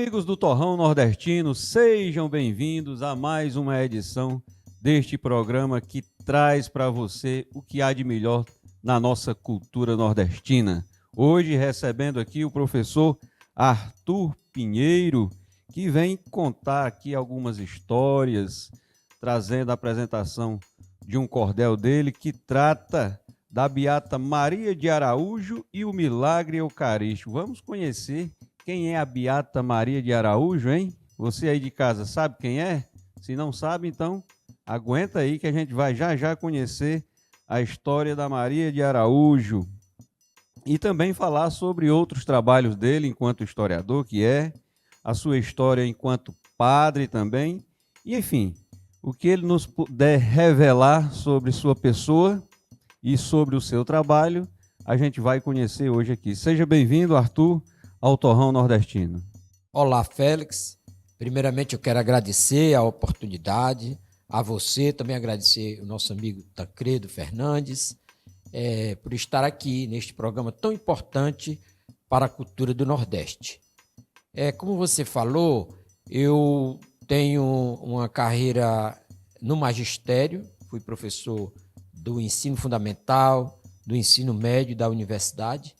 Amigos do Torrão Nordestino, sejam bem-vindos a mais uma edição deste programa que traz para você o que há de melhor na nossa cultura nordestina. Hoje recebendo aqui o professor Arthur Pinheiro, que vem contar aqui algumas histórias, trazendo a apresentação de um cordel dele que trata da Beata Maria de Araújo e o Milagre Eucarístico. Vamos conhecer quem é a Beata Maria de Araújo, hein? Você aí de casa sabe quem é? Se não sabe, então aguenta aí que a gente vai já conhecer a história da Maria de Araújo e também falar sobre outros trabalhos dele enquanto historiador, que é a sua história enquanto padre também, e enfim, o que ele nos puder revelar sobre sua pessoa e sobre o seu trabalho, a gente vai conhecer hoje aqui. Seja bem-vindo, Arthur, ao Torrão Nordestino. Olá, Félix. Primeiramente, eu quero agradecer a oportunidade, a você, também agradecer o nosso amigo Tancredo Fernandes, por estar aqui neste programa tão importante para a cultura do Nordeste. Como você falou, eu tenho uma carreira no magistério, fui professor do ensino fundamental, do ensino médio da universidade.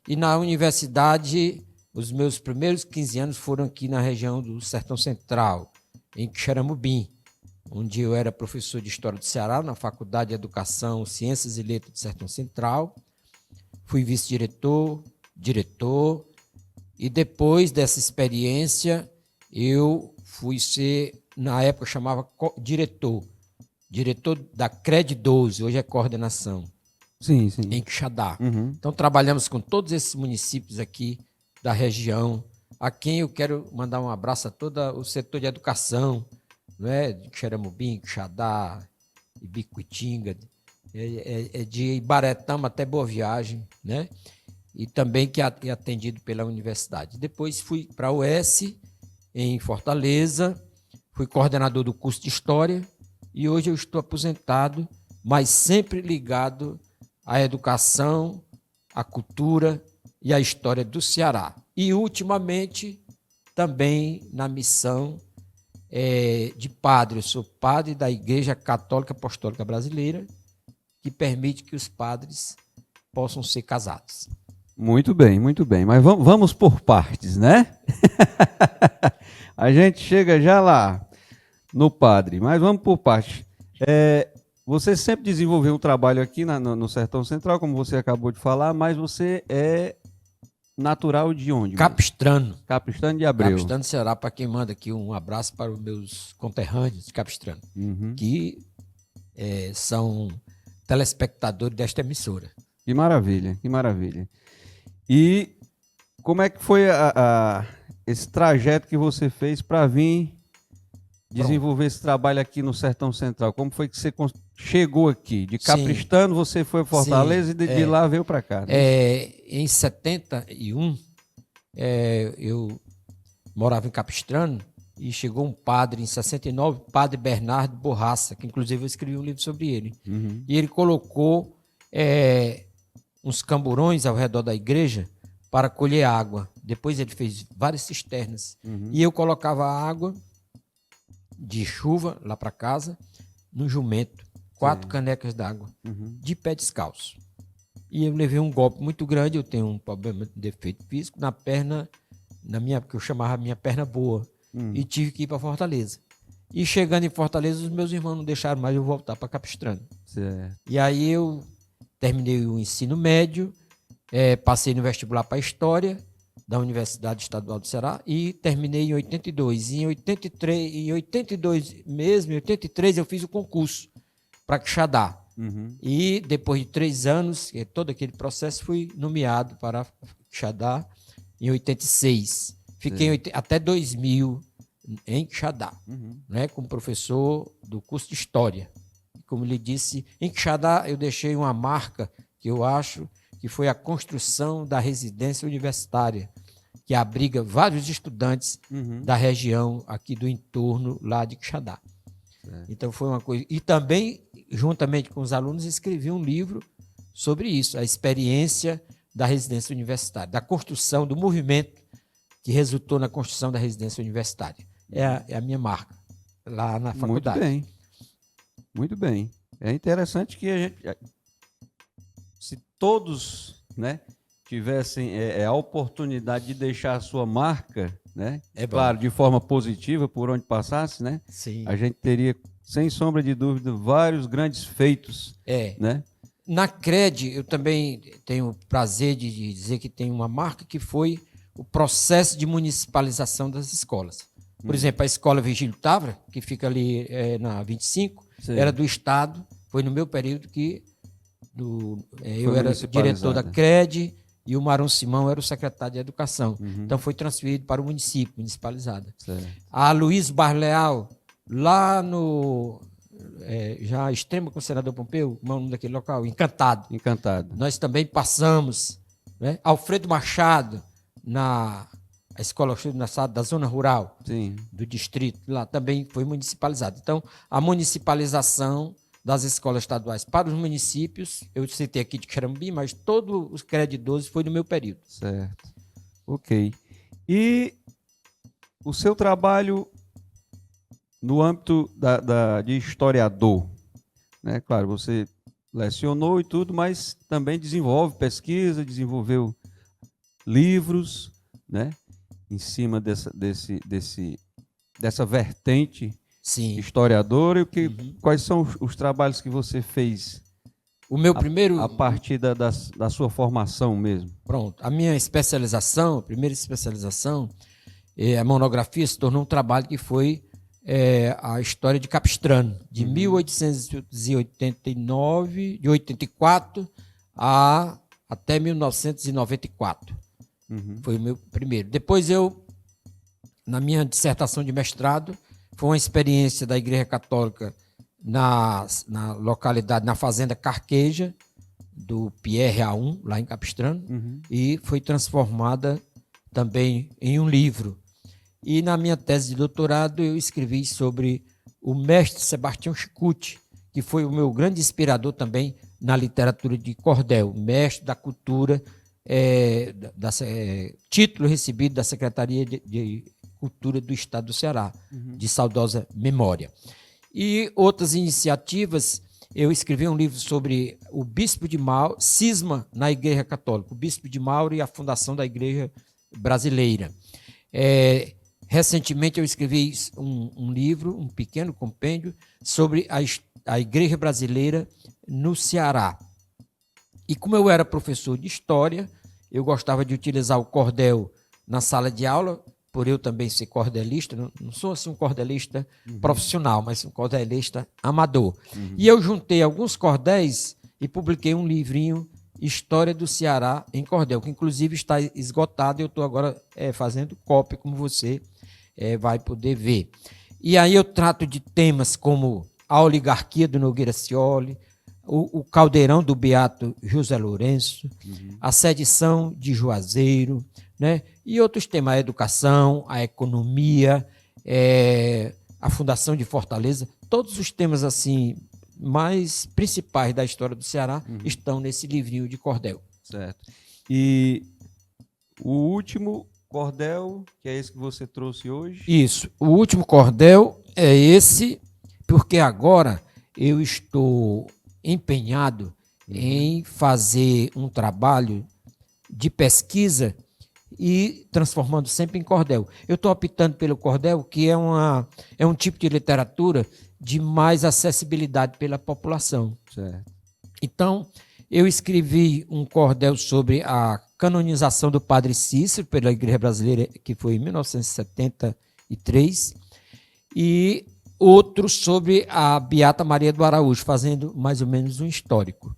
E na universidade, os meus primeiros 15 anos foram aqui na região do Sertão Central, em Quixeramobim, onde eu era professor de História do Ceará, na Faculdade de Educação, Ciências e Letras do Sertão Central. Fui vice-diretor, diretor, e depois dessa experiência, eu fui ser, na época chamava diretor da CRED 12, hoje é coordenação, sim. em Quixadá. Uhum. Então, trabalhamos com todos esses municípios aqui da região, a quem eu quero mandar um abraço a todo o setor de educação, não é? De Quixeramobim, Quixadá, Ibicuitinga, de Ibaretama até Boa Viagem, né? E também que é atendido pela universidade. Depois fui para a UES, em Fortaleza, fui coordenador do curso de História, e hoje eu estou aposentado, mas sempre ligado à educação, à cultura e à história do Ceará. E, ultimamente, também na missão de padre. Eu sou padre da Igreja Católica Apostólica Brasileira, que permite que os padres possam ser casados. Muito bem. Mas vamos por partes, né? A gente chega já lá no padre, mas vamos por partes. Você sempre desenvolveu um trabalho aqui no Sertão Central, como você acabou de falar, mas você é natural de onde? Capistrano. Capistrano de Abreu. Capistrano do Ceará, para quem manda aqui um abraço para os meus conterrâneos de Capistrano, que são telespectadores desta emissora. Que maravilha. E como é que foi esse trajeto que você fez para vir desenvolver esse trabalho aqui no Sertão Central? Como foi que você chegou aqui? De Capistrano, você foi a Fortaleza. Sim, e de lá veio para cá. Né? Em 71, eu morava em Capistrano e chegou um padre em 69, padre Bernardo Borraça, que inclusive eu escrevi um livro sobre ele. E ele colocou uns camburões ao redor da igreja para colher água. Depois ele fez várias cisternas. E eu colocava água de chuva lá para casa, no jumento, 4 canecas d'água, de pé descalço. E eu levei um golpe muito grande, eu tenho um problema de defeito físico na perna, que eu chamava a minha perna boa, e tive que ir para Fortaleza. E chegando em Fortaleza, os meus irmãos não deixaram mais eu voltar para Capistrano. Certo. E aí eu terminei o ensino médio, passei no vestibular para História, da Universidade Estadual do Ceará, e terminei em 82. Em 83 eu fiz o concurso para Quixadá. E depois de 3 anos, todo aquele processo, fui nomeado para Quixadá em 86. Fiquei até 2000 em Quixadá, né, como professor do curso de História. Como lhe disse, em Quixadá eu deixei uma marca que eu acho que foi a construção da residência universitária, que abriga vários estudantes da região aqui do entorno lá de Quixadá. Então foi uma coisa. E também, juntamente com os alunos, escrevi um livro sobre isso, a experiência da residência universitária, da construção do movimento que resultou na construção da residência universitária. É a minha marca lá na faculdade. Muito bem. Muito bem. É interessante que a gente, se todos, né, tivessem a oportunidade de deixar a sua marca, né, claro, de forma positiva por onde passasse, né, Sim. a gente teria, sem sombra de dúvida, vários grandes feitos, né? Na CRED, eu também tenho o prazer de dizer que tem uma marca que foi o processo de municipalização das escolas. Por exemplo, a escola Virgílio Távora, que fica ali na 25, era do Estado, foi no meu período que eu era diretor da CRED e o Marum Simão era o secretário de Educação. Então foi transferido para o município, municipalizada. A Luiz Barleal, lá no já extremo com o senador Pompeu, o nome daquele local, Encantado. Nós também passamos, né? Alfredo Machado, na escola da zona rural, do distrito, lá também foi municipalizado. Então, a municipalização das escolas estaduais para os municípios, eu citei aqui de Querambi, mas todos os CRED 12 foi no meu período. Certo. Ok. E o seu trabalho no âmbito de historiador, né? Claro, você lecionou e tudo, mas também desenvolve pesquisa, desenvolveu livros, né? Em cima dessa vertente historiadora. E quais são os trabalhos que você fez? O meu primeiro... A partir da sua formação mesmo. Pronto. A minha especialização, a primeira especialização, a monografia se tornou um trabalho que foi a história de Capistrano, de 1889, de 84 até 1994. Foi o meu primeiro. Depois na minha dissertação de mestrado, foi uma experiência da Igreja Católica na localidade, na fazenda Carqueja, do Pierre A1, lá em Capistrano, e foi transformada também em um livro. E na minha tese de doutorado eu escrevi sobre o mestre Sebastião Chicuti, que foi o meu grande inspirador também na literatura de cordel, mestre da cultura, título recebido da Secretaria de Cultura do Estado do Ceará, de saudosa memória. E outras iniciativas, eu escrevi um livro sobre o Bispo de Mauro, cisma na Igreja Católica, o Bispo de Mauro e a fundação da Igreja Brasileira. Recentemente eu escrevi um livro, um pequeno compêndio, sobre a Igreja Brasileira no Ceará. E como eu era professor de História, eu gostava de utilizar o cordel na sala de aula, por eu também ser cordelista, não sou assim um cordelista profissional, mas um cordelista amador. E eu juntei alguns cordéis e publiquei um livrinho, História do Ceará em Cordel, que inclusive está esgotado e eu estou agora fazendo cópia, como você vai poder ver. E aí eu trato de temas como a oligarquia do Nogueira Scioli, o caldeirão do Beato José Lourenço, a sedição de Juazeiro, né? E outros temas, a educação, a economia, a fundação de Fortaleza, todos os temas assim mais principais da história do Ceará estão nesse livrinho de cordel. Certo. E o último cordel, que é esse que você trouxe hoje? Isso. O último cordel é esse, porque agora eu estou empenhado em fazer um trabalho de pesquisa e transformando sempre em cordel. Eu estou optando pelo cordel, que é um tipo de literatura de mais acessibilidade pela população. Certo. Então, eu escrevi um cordel sobre a canonização do Padre Cícero pela Igreja Brasileira, que foi em 1973, e outro sobre a Beata Maria do Araújo, fazendo mais ou menos um histórico.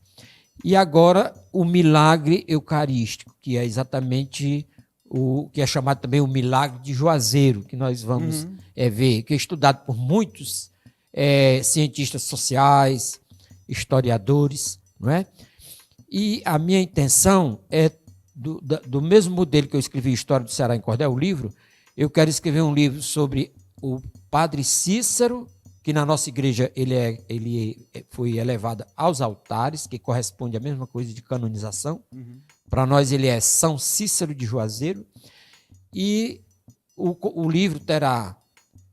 E agora o milagre eucarístico, que é exatamente o que é chamado também o milagre de Juazeiro, que nós vamos ver, que é estudado por muitos cientistas sociais, historiadores, não é? E a minha intenção é, do mesmo modelo que eu escrevi História do Ceará em Cordel, o livro, eu quero escrever um livro sobre o Padre Cícero, que na nossa igreja ele foi elevado aos altares, que corresponde à mesma coisa de canonização. Para nós ele é São Cícero de Juazeiro. E O livro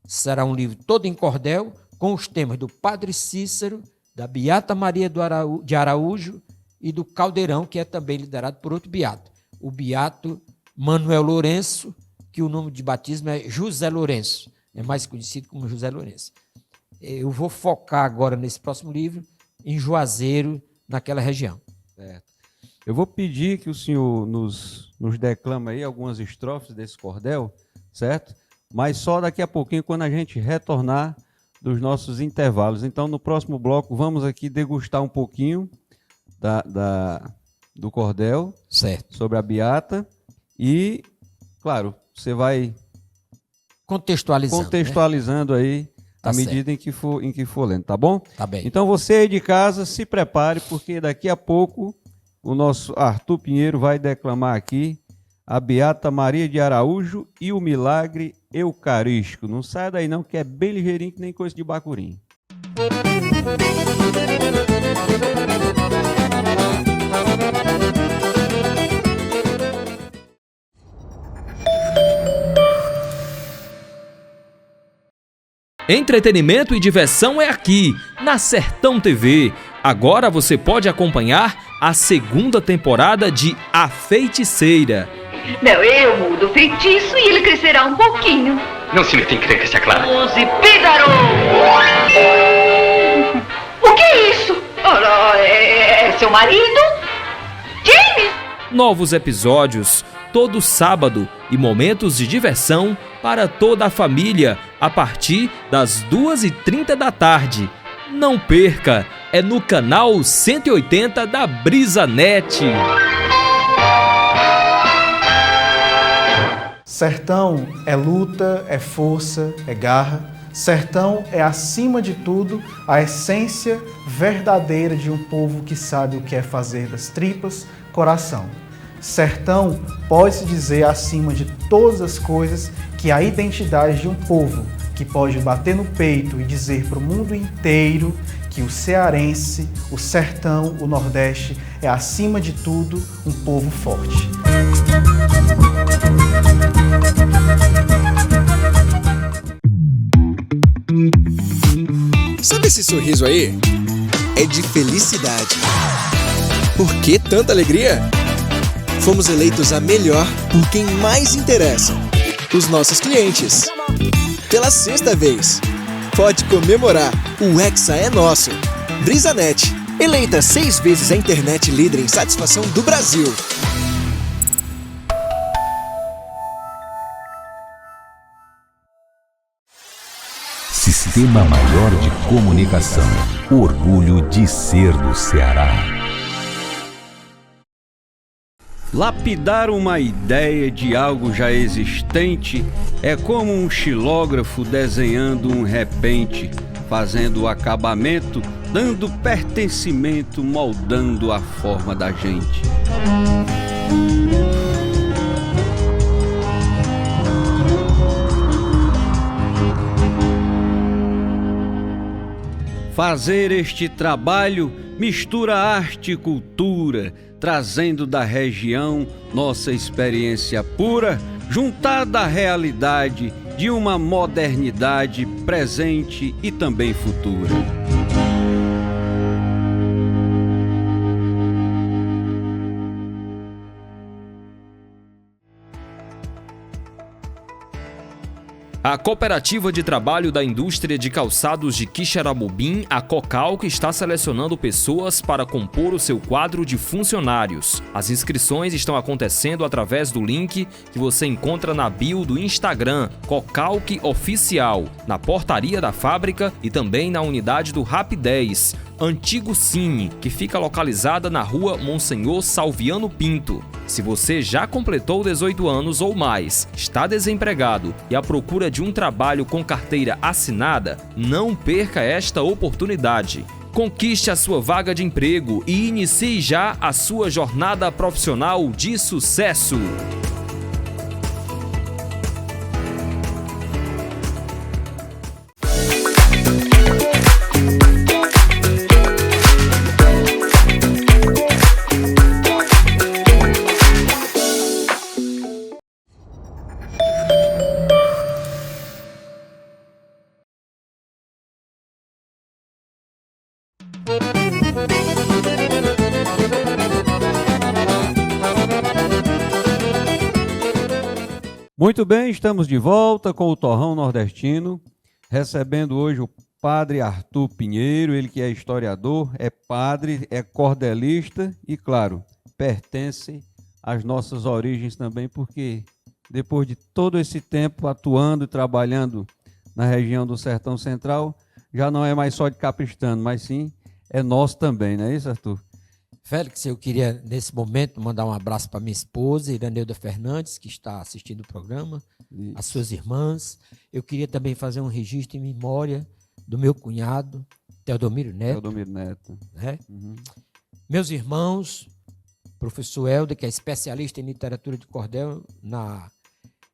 será um livro todo em cordel, com os temas do Padre Cícero, da Beata Maria de Araújo e do Caldeirão, que é também liderado por outro beato, o beato Manuel Lourenço, que o nome de batismo é José Lourenço, é mais conhecido como José Lourenço. Eu vou focar agora nesse próximo livro em Juazeiro, naquela região. Certo. Eu vou pedir que o senhor nos declame aí algumas estrofes desse cordel, certo? Mas só daqui a pouquinho, quando a gente retornar dos nossos intervalos. Então, no próximo bloco, vamos aqui degustar um pouquinho do cordel, certo, sobre a beata e, claro, você vai contextualizando, né? Aí à medida em que for lendo, tá bom? Tá bem. Então, você aí de casa, se prepare, porque daqui a pouco o nosso Arthur Pinheiro vai declamar aqui a Beata Maria de Araújo e o Milagre Eucarístico. Não saia daí não, que é bem ligeirinho, que nem coisa de bacurim. Entretenimento e diversão é aqui, na Sertão TV. Agora você pode acompanhar a segunda temporada de A Feiticeira. Não, eu mudo o feitiço e ele crescerá um pouquinho. Não se meta em encrenca, tia Clara. Use Pídaro! O que é isso? Ora, é seu marido? James? Novos episódios todo sábado e momentos de diversão para toda a família a partir das 2h30 da tarde. Não perca, é no canal 180 da BrisaNet. Sertão é luta, é força, é garra. Sertão é, acima de tudo, a essência verdadeira de um povo que sabe o que é fazer das tripas coração. Sertão pode-se dizer, acima de todas as coisas, que a identidade de um povo que pode bater no peito e dizer para o mundo inteiro que o cearense, o sertão, o Nordeste é, acima de tudo, um povo forte. Sabe esse sorriso aí? É de felicidade. Por que tanta alegria? Fomos eleitos a melhor por quem mais interessa, os nossos clientes. Pela 6ª vez. Pode comemorar, o Hexa é nosso. BrisaNet, eleita 6 vezes a internet líder em satisfação do Brasil. Sistema Maior de Comunicação. O orgulho de ser do Ceará. Lapidar uma ideia de algo já existente é como um xilógrafo desenhando um repente, fazendo o acabamento, dando pertencimento, moldando a forma da gente. Fazer este trabalho mistura arte e cultura, trazendo da região nossa experiência pura, juntada à realidade de uma modernidade presente e também futura. A Cooperativa de Trabalho da Indústria de Calçados de Quixeramobim, a Cocalc, está selecionando pessoas para compor o seu quadro de funcionários. As inscrições estão acontecendo através do link que você encontra na bio do Instagram, Cocalc Oficial, na portaria da fábrica e também na unidade do Rapidez, Antigo Cine, que fica localizada na rua Monsenhor Salviano Pinto. Se você já completou 18 anos ou mais, está desempregado e à procura de um trabalho com carteira assinada, não perca esta oportunidade. Conquiste a sua vaga de emprego e inicie já a sua jornada profissional de sucesso. Muito bem, estamos de volta com o Torrão Nordestino, recebendo hoje o Padre Arthur Pinheiro, ele que é historiador, é padre, é cordelista e, claro, pertence às nossas origens também, porque depois de todo esse tempo atuando e trabalhando na região do Sertão Central, já não é mais só de capistrano, mas sim é nosso também, não é isso, Arthur? Félix, eu queria, nesse momento, mandar um abraço para minha esposa, Iraneuda Fernandes, que está assistindo o programa, as suas irmãs. Eu queria também fazer um registro em memória do meu cunhado, Teodomiro Neto. Teodomiro Neto. Né? Uhum. Meus irmãos, professor Helder, que é especialista em literatura de cordel,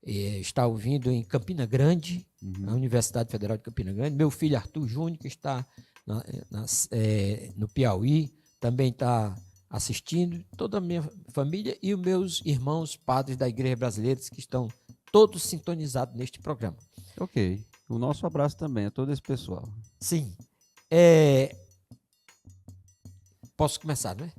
está ouvindo em Campina Grande, na Universidade Federal de Campina Grande. Meu filho Arthur Júnior, que está no Piauí, também está assistindo, toda a minha família e os meus irmãos padres da Igreja Brasileira, que estão todos sintonizados neste programa. Ok. O nosso abraço também a todo esse pessoal. Sim. Posso começar, não é?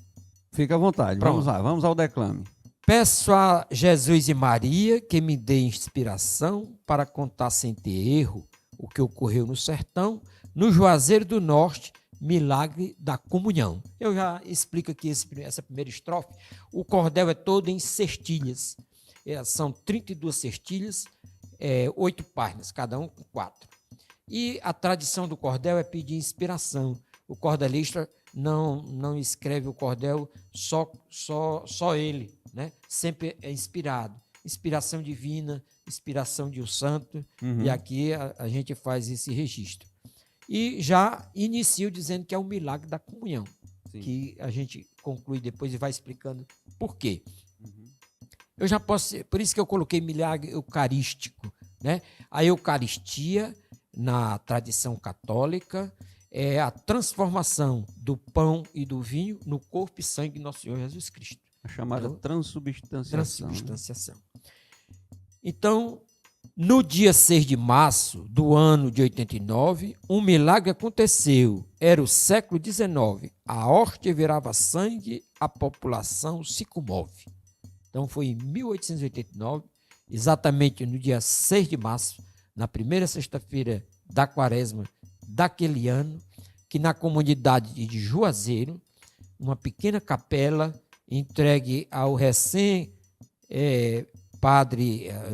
Fica à vontade. Pronto. Vamos lá, vamos ao declame. Peço a Jesus e Maria que me dê inspiração para contar sem ter erro o que ocorreu no sertão, no Juazeiro do Norte, milagre da comunhão. Eu já explico aqui essa primeira estrofe. O cordel é todo em cestilhas. São 32 cestilhas, 8 páginas, cada um com 4. E a tradição do cordel é pedir inspiração. O cordelista não escreve o cordel só ele, né? Sempre é inspirado. Inspiração divina, inspiração de um santo, e aqui a gente faz esse registro. E já inicio dizendo que é o milagre da comunhão, que a gente conclui depois e vai explicando por quê. Eu já posso, por isso que eu coloquei milagre eucarístico, né? A Eucaristia, na tradição católica, é a transformação do pão e do vinho no corpo e sangue de nosso Senhor Jesus Cristo. A chamada transubstanciação. Então, no dia 6 de março do ano de 89, um milagre aconteceu. Era o século XIX. A hóstia virava sangue, a população se comove. Então, foi em 1889, exatamente no dia 6 de março, na primeira sexta-feira da quaresma daquele ano, que na comunidade de Juazeiro, uma pequena capela entregue ao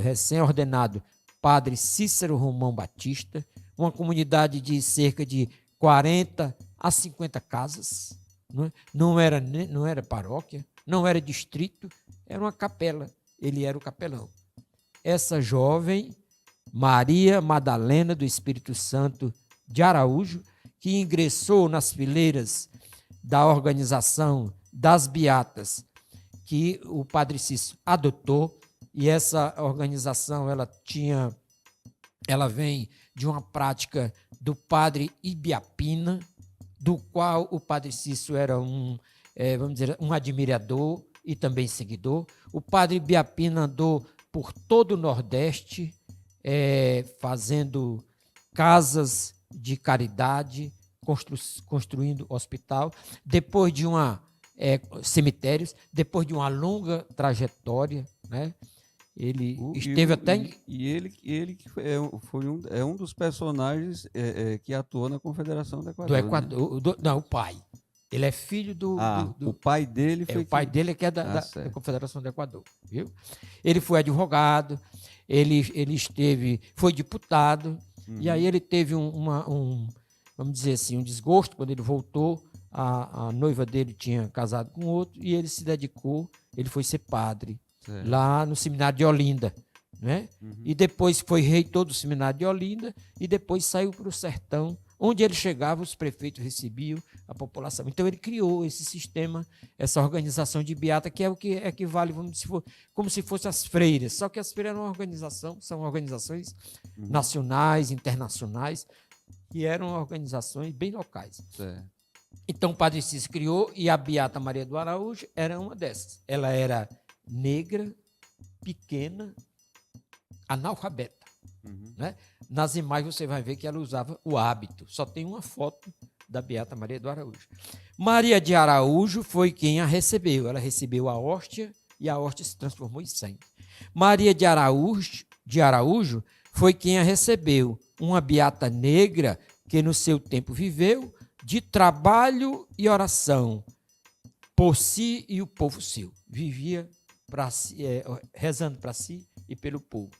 recém-ordenado Padre Cícero Romão Batista, uma comunidade de cerca de 40 a 50 casas, não era paróquia, não era distrito, era uma capela, ele era o capelão. Essa jovem, Maria Madalena do Espírito Santo de Araújo, que ingressou nas fileiras da organização das Beatas, que o Padre Cícero adotou, e essa organização ela vem de uma prática do Padre Ibiapina, do qual o Padre Cícero era um admirador e também seguidor. O Padre Ibiapina andou por todo o Nordeste, fazendo casas de caridade, construindo hospital, depois de cemitérios, depois de uma longa trajetória, né? Ele esteve até... Ele é um dos personagens que atuou na Confederação do Equador. Do Equador, né? Não, o pai. Ele é filho o pai dele foi... o pai dele que é da Confederação do Equador, viu? Ele foi advogado, ele foi deputado, e aí ele teve vamos dizer assim, um desgosto quando ele voltou. A noiva dele tinha casado com outro e ele se dedicou, ele foi ser padre lá no seminário de Olinda, né? E depois foi reitor do seminário de Olinda e depois saiu para o sertão, onde ele chegava, os prefeitos recebiam a população. Então ele criou esse sistema, essa organização de beata, que é o que equivale, como se fossem as freiras, só que as freiras são organizações nacionais, internacionais, que eram organizações bem locais. Então o Padre Cícero criou, e a Beata Maria do Araújo era uma dessas. Ela era negra, pequena, analfabeta. Né? Nas imagens você vai ver que ela usava o hábito. Só tem uma foto da Beata Maria do Araújo. Maria de Araújo foi quem a recebeu. Ela recebeu a hóstia e a hóstia se transformou em sangue. Maria de Araújo foi quem a recebeu, uma beata negra que no seu tempo viveu de trabalho e oração por si e o povo seu. Vivia rezando para si e pelo povo.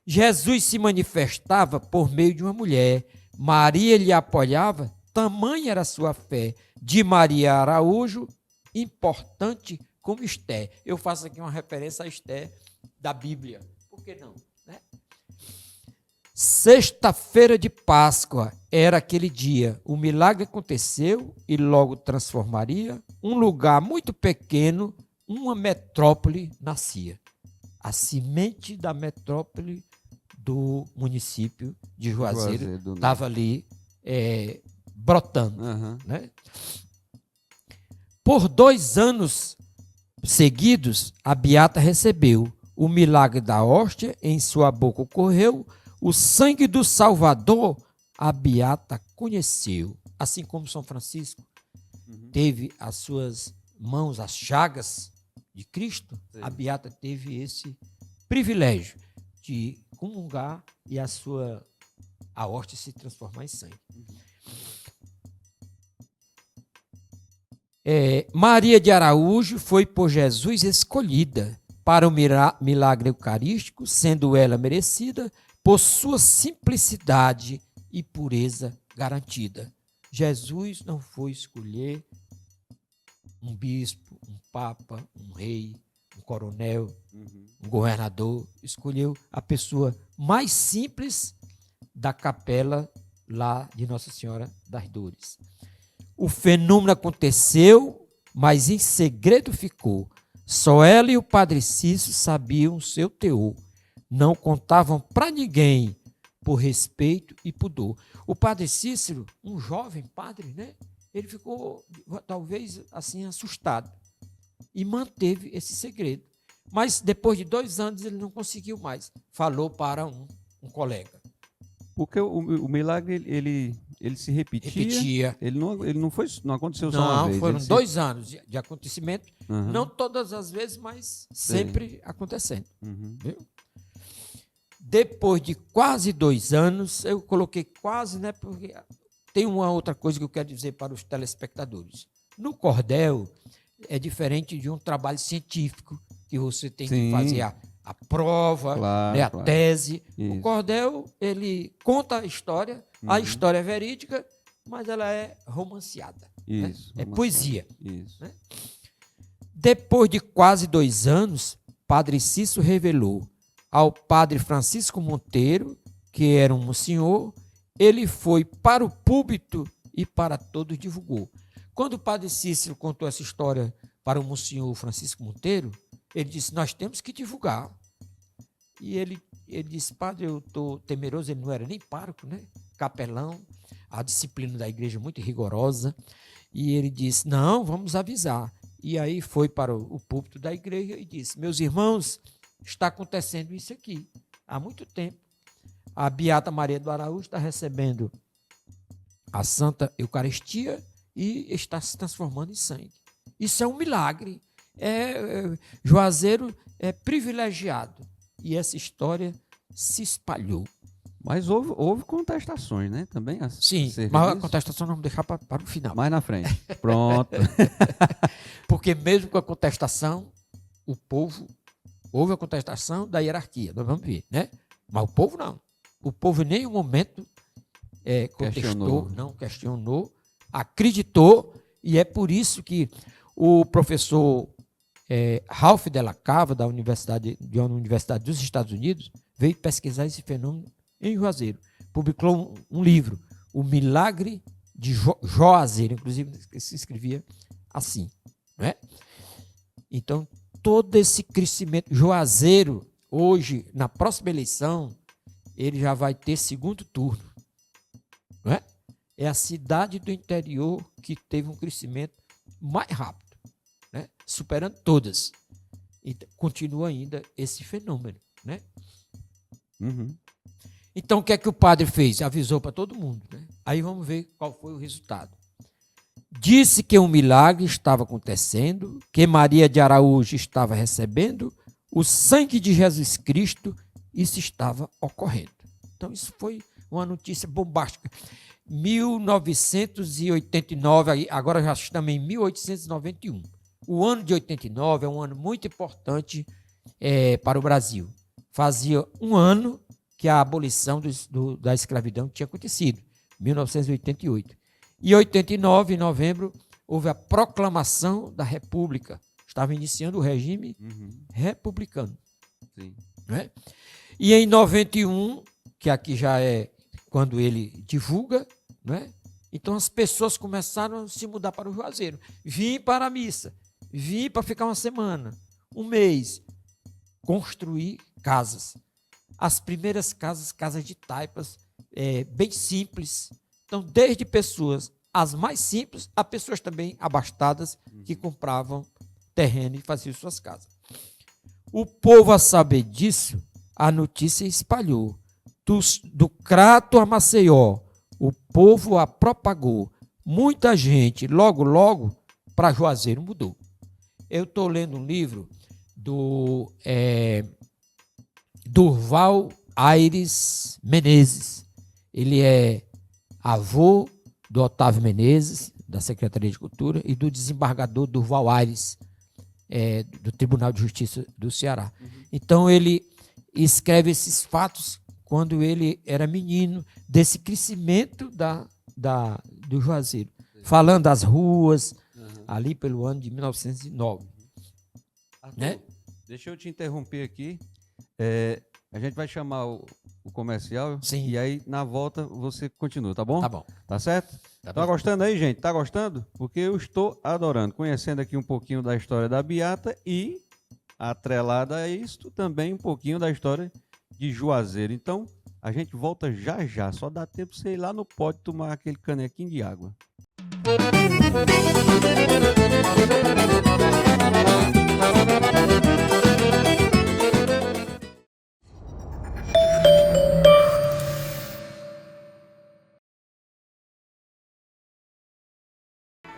Jesus se manifestava por meio de uma mulher. Maria lhe apoiava, tamanha era a sua fé. De Maria Araújo, importante como Esther. Eu faço aqui uma referência a Esther da Bíblia. Por que não? Né? Sexta-feira de Páscoa era aquele dia. O milagre aconteceu e logo transformaria um lugar muito pequeno, uma metrópole nascia. A semente da metrópole do município de Juazeiro estava ali brotando. Uhum. Né? Por 2 anos seguidos, a beata recebeu o milagre da hóstia, em sua boca ocorreu, o sangue do Salvador, a beata conheceu. Assim como São Francisco teve as suas mãos, as chagas de Cristo, a beata teve esse privilégio de comungar e a hóstia se transformar em sangue. Maria de Araújo foi por Jesus escolhida para o milagre eucarístico, sendo ela merecida por sua simplicidade e pureza garantida. Jesus não foi escolher um bispo, um papa, um rei, um coronel, um governador. Escolheu a pessoa mais simples da capela lá de Nossa Senhora das Dores. O fenômeno aconteceu, mas em segredo ficou. Só ela e o padre Cícero sabiam o seu teor. Não contavam para ninguém, por respeito e pudor. O padre Cícero, um jovem padre, né? Ele ficou, talvez, assim, assustado. E manteve esse segredo. Mas, depois de 2 anos, ele não conseguiu mais. Falou para um colega. Porque o milagre, ele se repetia. Ele não aconteceu só uma vez. Não, foram 2 anos de acontecimento. Uhum. Não todas as vezes, mas sempre acontecendo. Uhum. Viu? Depois de quase 2 anos, eu coloquei quase, né? Porque tem uma outra coisa que eu quero dizer para os telespectadores. No cordel, é diferente de um trabalho científico, que você tem que fazer a prova, claro, né, a tese. Isso. O cordel, ele conta a história é verídica, mas ela é romanceada. Isso, né? É poesia. Isso. Né? Depois de quase 2 anos, Padre Cícero revelou ao padre Francisco Monteiro, que era um senhor, ele foi para o púlpito e para todos divulgou. Quando o padre Cícero contou essa história para o monsenhor Francisco Monteiro, ele disse, nós temos que divulgar. E ele disse, padre, eu estou temeroso, ele não era nem pároco, né? Capelão, a disciplina da igreja muito rigorosa. E ele disse, não, vamos avisar. E aí foi para o púlpito da igreja e disse, meus irmãos, está acontecendo isso aqui há muito tempo. A Beata Maria do Araújo está recebendo a Santa Eucaristia e está se transformando em sangue. Isso é um milagre. Juazeiro é privilegiado. E essa história se espalhou. Mas houve contestações, né? Também. Sim, mas a contestação nós vamos deixar para o final. Mais na frente. Pronto. Porque mesmo com a contestação, houve a contestação da hierarquia, nós vamos ver, né? Mas o povo não. O povo em nenhum momento contestou, não questionou, acreditou, e é por isso que o professor Ralph Della Cava, da Universidade dos Estados Unidos, veio pesquisar esse fenômeno em Juazeiro. Publicou um livro, O Milagre de Juazeiro, inclusive se escrevia assim. Né? Então, todo esse crescimento, Juazeiro, hoje, na próxima eleição, ele já vai ter segundo turno. Não é? É a cidade do interior que teve um crescimento mais rápido, né? Superando todas. E continua ainda esse fenômeno. Né? Uhum. Então, o que é que o padre fez? Avisou para todo mundo. Né? Aí vamos ver qual foi o resultado. Disse que um milagre estava acontecendo, que Maria de Araújo estava recebendo o sangue de Jesus Cristo, isso estava ocorrendo. Então, isso foi uma notícia bombástica. 1989, agora já estamos em 1891. O ano de 89 é um ano muito importante para o Brasil. Fazia um ano que a abolição da escravidão tinha acontecido, 1988. E em 89, em novembro, houve a proclamação da República. Estava iniciando o regime republicano. Sim. Né? E em 91, que aqui já é quando ele divulga, né? Então as pessoas começaram a se mudar para o Juazeiro. Vim para a missa, vim para ficar uma semana, um mês, construir casas. As primeiras casas de taipas, bem simples. Então, desde pessoas as mais simples, a pessoas também abastadas que compravam terreno e faziam suas casas. O povo, a saber disso, a notícia espalhou. Do Crato a Maceió, o povo a propagou. Muita gente, logo, para Juazeiro mudou. Eu estou lendo um livro do Durval Aires Menezes. Ele é avô do Otávio Menezes, da Secretaria de Cultura, e do desembargador Durval Aires, do Tribunal de Justiça do Ceará. Então, ele escreve esses fatos quando ele era menino, desse crescimento do Juazeiro, falando das ruas, ali pelo ano de 1909. Arthur, Né? Deixa eu te interromper aqui. A gente vai chamar o comercial. Sim. E aí, na volta, você continua, tá bom? Tá bom. Tá certo? Tá gostando aí, gente? Tá gostando? Porque eu estou adorando. Conhecendo aqui um pouquinho da história da Beata e, atrelada a isso, também um pouquinho da história de Juazeiro. Então, a gente volta já. Só dá tempo pra você ir lá no pote tomar aquele canequinho de água.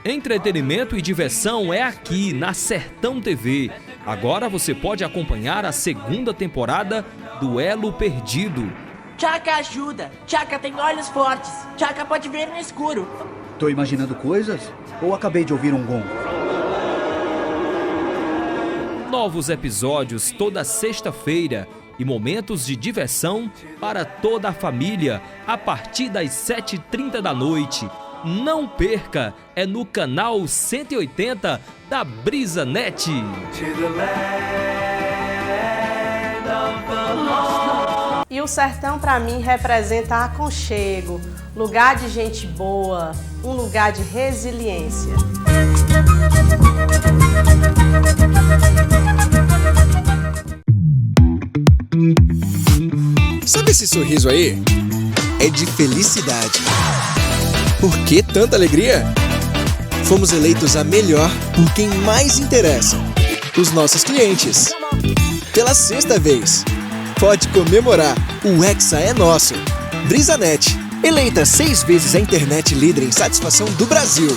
Entretenimento e diversão é aqui na Sertão TV. Agora você pode acompanhar a segunda temporada do Elo Perdido. Chaka ajuda. Chaka tem olhos fortes. Chaka pode ver no escuro. Tô imaginando coisas? Ou acabei de ouvir um gongo? Novos episódios toda sexta-feira e momentos de diversão para toda a família a partir das 7h30 da noite. Não perca, é no canal 180 da BrisaNet. E o sertão para mim representa aconchego, lugar de gente boa, um lugar de resiliência. Sabe esse sorriso aí? É de felicidade. Por que tanta alegria? Fomos eleitos a melhor por quem mais interessa: os nossos clientes. Pela sexta vez. Pode comemorar, o Hexa é nosso. BrisaNet, eleita 6 vezes a internet líder em satisfação do Brasil.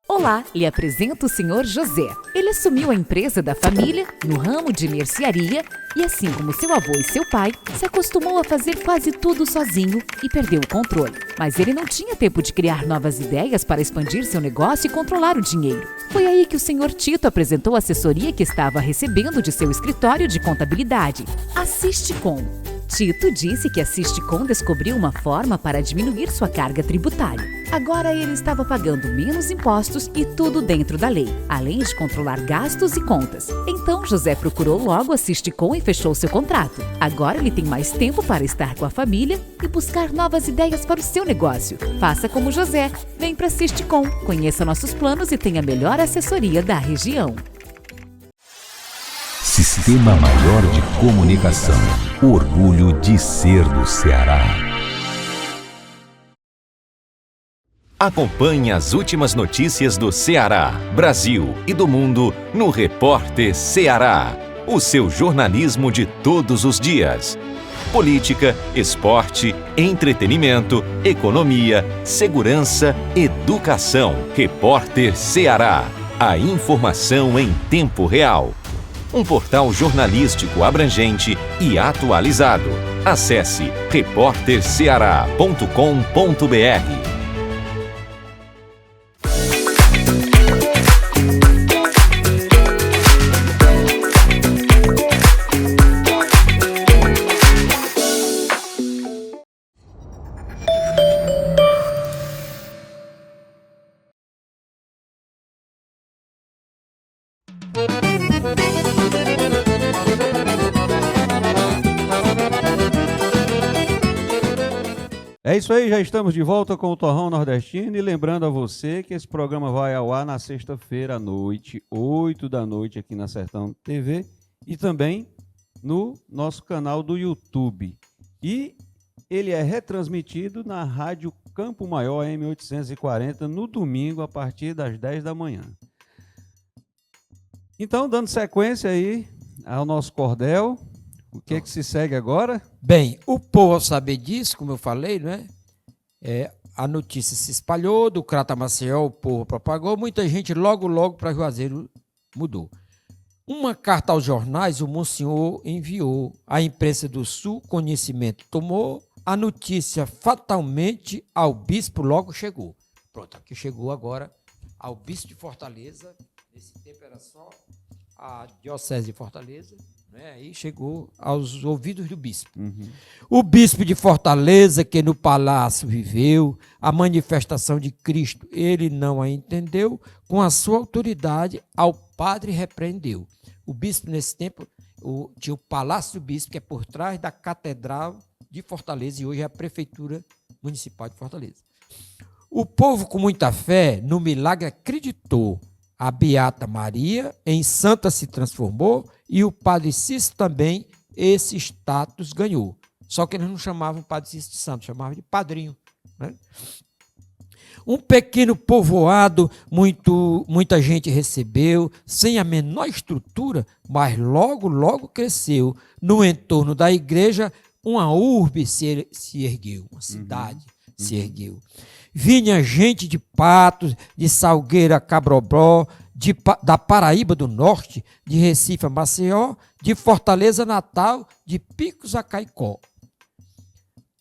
Olá, lhe apresento o Sr. José. Ele assumiu a empresa da família no ramo de mercearia e, assim como seu avô e seu pai, se acostumou a fazer quase tudo sozinho e perdeu o controle. Mas ele não tinha tempo de criar novas ideias para expandir seu negócio e controlar o dinheiro. Foi aí que o Sr. Tito apresentou a assessoria que estava recebendo de seu escritório de contabilidade, a Sisticom. Tito disse que a Sisticom descobriu uma forma para diminuir sua carga tributária. Agora ele estava pagando menos impostos e tudo dentro da lei, além de controlar gastos e contas. Então José procurou logo a Sisticom e fechou seu contrato. Agora ele tem mais tempo para estar com a família e buscar novas ideias para o seu negócio. Faça como José, vem para a Sisticom, conheça nossos planos e tenha a melhor assessoria da região. Sistema Maior de Comunicação. Orgulho de ser do Ceará. Acompanhe as últimas notícias do Ceará, Brasil e do mundo no Repórter Ceará. O seu jornalismo de todos os dias. política, esporte, entretenimento, economia, segurança, educação. Repórter Ceará. A informação em tempo real. Um portal jornalístico abrangente e atualizado. Acesse repórterceará.com.br. É isso aí, já estamos de volta com o Torrão Nordestino e lembrando a você que esse programa vai ao ar na sexta-feira à noite, 8 da noite aqui na Sertão TV e também no nosso canal do YouTube. E ele é retransmitido na Rádio Campo Maior M840 no domingo a partir das 10 da manhã. Então, dando sequência aí ao nosso cordel, o que é que se segue agora? Bem, o povo ao saber disso, como eu falei, né? A notícia se espalhou, do Crata Maceió, o povo propagou, muita gente logo para Juazeiro mudou. Uma carta aos jornais, o Monsenhor enviou, a imprensa do Sul, conhecimento tomou, a notícia fatalmente ao bispo logo chegou. Pronto, aqui chegou agora ao bispo de Fortaleza, nesse tempo era só a diocese de Fortaleza, né? Aí chegou aos ouvidos do bispo. O bispo de Fortaleza, que no palácio viveu, a manifestação de Cristo, ele não a entendeu, com a sua autoridade ao padre repreendeu. O bispo, nesse tempo, tinha o Palácio do Bispo, que é por trás da Catedral de Fortaleza, e hoje é a Prefeitura Municipal de Fortaleza. O povo, com muita fé, no milagre acreditou. A Beata Maria em santa se transformou e o Padre Cícero também esse status ganhou. Só que eles não chamavam o Padre Cícero de santo, chamavam de padrinho, né? Um pequeno povoado, muita gente recebeu, sem a menor estrutura, mas logo cresceu. No entorno da igreja, uma urbe se ergueu, uma cidade se ergueu. Vinha gente de Patos, de Salgueiro a Cabrobró, da Paraíba do Norte, de Recife a Maceió, de Fortaleza Natal, de Picos a Caicó.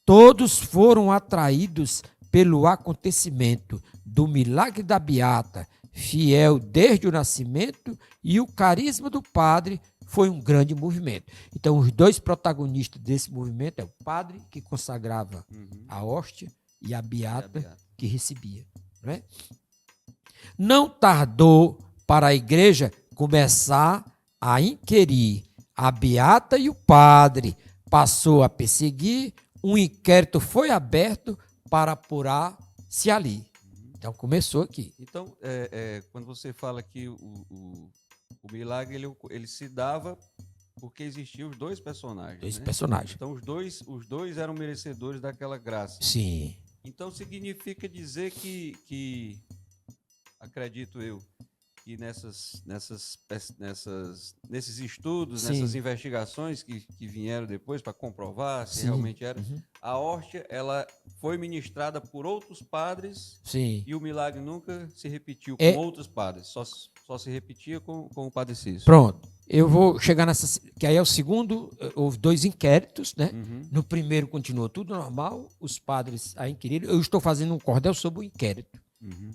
Todos foram atraídos pelo acontecimento do milagre da Beata, fiel desde o nascimento, e o carisma do padre foi um grande movimento. Então, os dois protagonistas desse movimento é o padre, que consagrava a hóstia, e a Beata, que recebia. Né? Não tardou para a igreja começar a inquirir. A Beata e o padre passou a perseguir, um inquérito foi aberto para apurar-se ali. Então, começou aqui. Então, quando você fala que o milagre ele se dava porque existiam os dois personagens. Dois né? personagens. Então, os dois eram merecedores daquela graça. Sim. Então, significa dizer que acredito eu, que nesses estudos, Sim. nessas investigações que vieram depois para comprovar se realmente era, a hóstia ela foi ministrada por outros padres. Sim. E o milagre nunca se repetiu com outros padres, só se repetia com o Padre Cícero. Pronto. Eu vou chegar nessa, que aí é o segundo, houve dois inquéritos, né? No primeiro continuou tudo normal, os padres a inquiriram. Eu estou fazendo um cordel sobre o inquérito,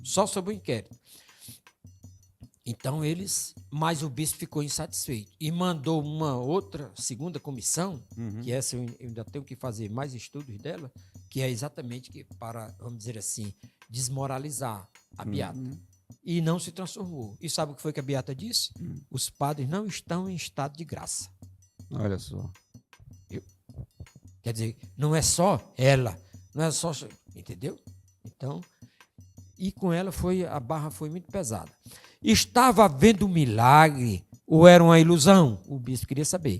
só sobre o inquérito. Então mas o bispo ficou insatisfeito e mandou uma outra segunda comissão, que essa eu ainda tenho que fazer mais estudos dela, que é exatamente para, vamos dizer assim, desmoralizar a Beata. E não se transformou. E sabe o que foi que a Beata disse? Os padres não estão em estado de graça. Olha só. Quer dizer, não é só ela, não é só... Entendeu? Então, e com ela a barra foi muito pesada. Estava havendo um milagre ou era uma ilusão? O bispo queria saber.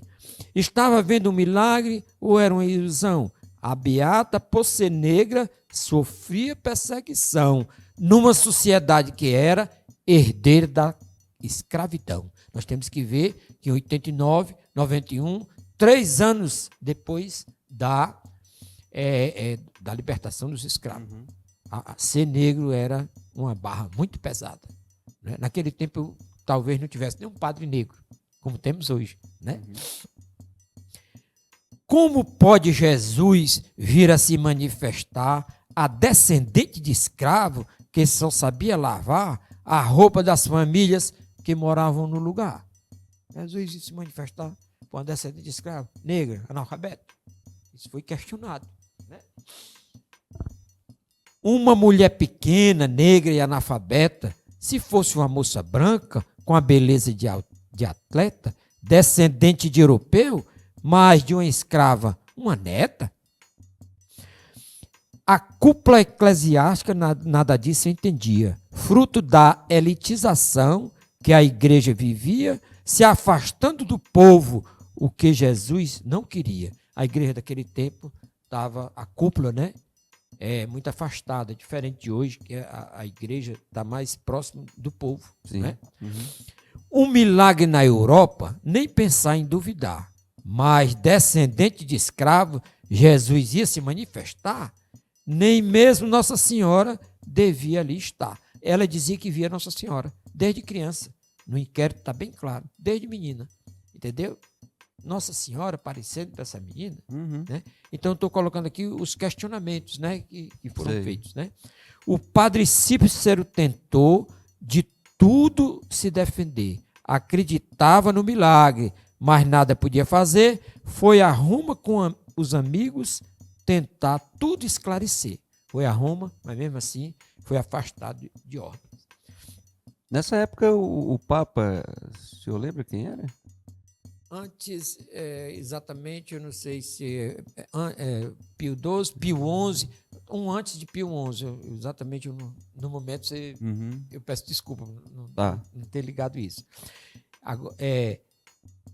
Estava havendo um milagre ou era uma ilusão? A Beata, por ser negra, sofria perseguição numa sociedade que era herdeira da escravidão. Nós temos que ver que em 89, 91, 3 anos depois da libertação dos escravos. Ser negro era uma barra muito pesada, né? Naquele tempo, talvez não tivesse nenhum padre negro, como temos hoje, né? Como pode Jesus vir a se manifestar a descendente de escravo que só sabia lavar a roupa das famílias que moravam no lugar? Jesus ia se manifestar para uma descendente de escravo, negra, analfabeto. Isso foi questionado, né? Uma mulher pequena, negra e analfabeta, se fosse uma moça branca, com a beleza de atleta, descendente de europeu, mas de uma escrava, uma neta? A cúpula eclesiástica nada disso entendia, fruto da elitização que a igreja vivia, se afastando do povo, o que Jesus não queria. A igreja daquele tempo estava, a cúpula, né? Muito afastada, diferente de hoje, que a igreja está mais próxima do povo. Sim. Né? Um milagre na Europa, nem pensar em duvidar, mas descendente de escravo, Jesus ia se manifestar, nem mesmo Nossa Senhora devia ali estar. Ela dizia que via Nossa Senhora, desde criança, no inquérito está bem claro, desde menina, entendeu? Nossa Senhora aparecendo para essa menina, né? Então, estou colocando aqui os questionamentos, né, que foram feitos. Né? O padre Cícero tentou de tudo se defender, acreditava no milagre, mas nada podia fazer, foi a Roma com os amigos tentar tudo esclarecer. Foi a Roma, mas mesmo assim foi afastado de ordens. Nessa época, o Papa, o senhor lembra quem era? Antes, exatamente, eu não sei se Pio XII, Pio XI, antes de Pio XI, exatamente no momento, eu peço desculpa não ter ligado isso. Agora,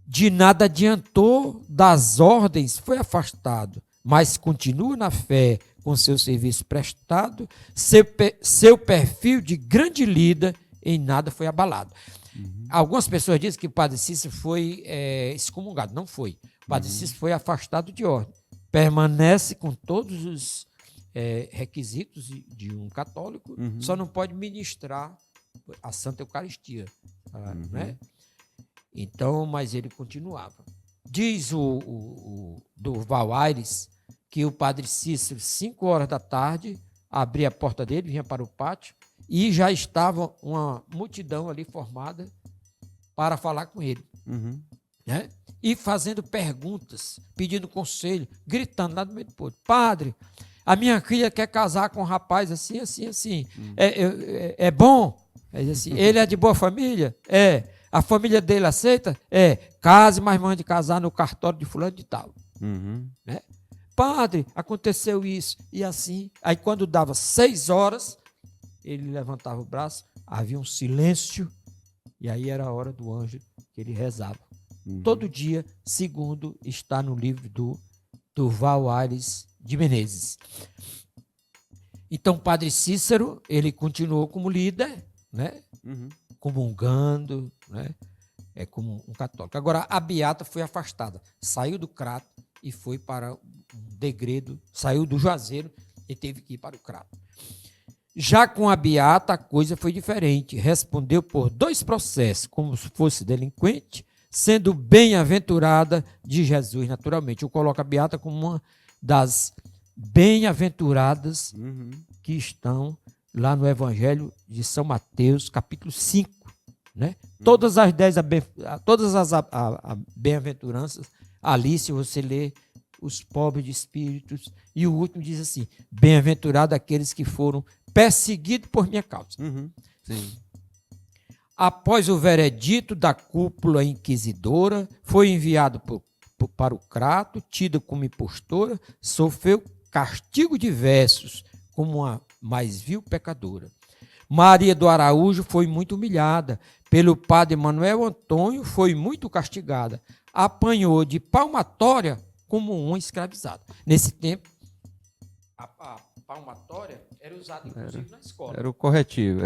de nada adiantou, das ordens foi afastado, mas continua na fé com seu serviço prestado, seu perfil de grande líder em nada foi abalado. Algumas pessoas dizem que o padre Cícero foi excomungado. Não foi. O padre Cícero foi afastado de ordem. Permanece com todos os requisitos de um católico, só não pode ministrar a Santa Eucaristia. Né? Então, mas ele continuava. Diz o Durval Aires que o padre Cícero, 5 horas da tarde, abria a porta dele, vinha para o pátio, e já estava uma multidão ali formada para falar com ele. Né? E fazendo perguntas, pedindo conselho, gritando lá no meio do povo: padre, a minha filha quer casar com um rapaz assim, assim, assim. É bom? Assim, ele é de boa família? A família dele aceita? Case, mas mande casar no cartório de fulano de tal. Né? Padre, aconteceu isso. E assim, aí quando dava 6 horas, ele levantava o braço, havia um silêncio, e aí era a hora do anjo que ele rezava. Todo dia, segundo está no livro do Durval Aires de Menezes. Então, o padre Cícero, ele continuou como líder, né? Comungando, né? Como um católico. Agora, a beata foi afastada, saiu do crato e foi para um degredo, saiu do Juazeiro e teve que ir para o crato. Já com a beata, a coisa foi diferente. Respondeu por 2 processos, como se fosse delinquente, sendo bem-aventurada de Jesus, naturalmente. Eu coloco a beata como uma das bem-aventuradas que estão lá no Evangelho de São Mateus, capítulo 5. Né? Todas as 10 bem-aventuranças, ali, se você ler, os pobres de espíritos, e o último diz assim: bem-aventurado aqueles que foram perseguido por minha causa. Sim. Após o veredito da cúpula inquisidora, foi enviado para o crato, tido como impostora, sofreu castigo diversos, como uma mais vil pecadora. Maria do Araújo foi muito humilhada, pelo padre Manuel Antônio foi muito castigada, apanhou de palmatória como uma escravizada. Nesse tempo, a palmatória era usada, inclusive, na escola. Era o corretivo.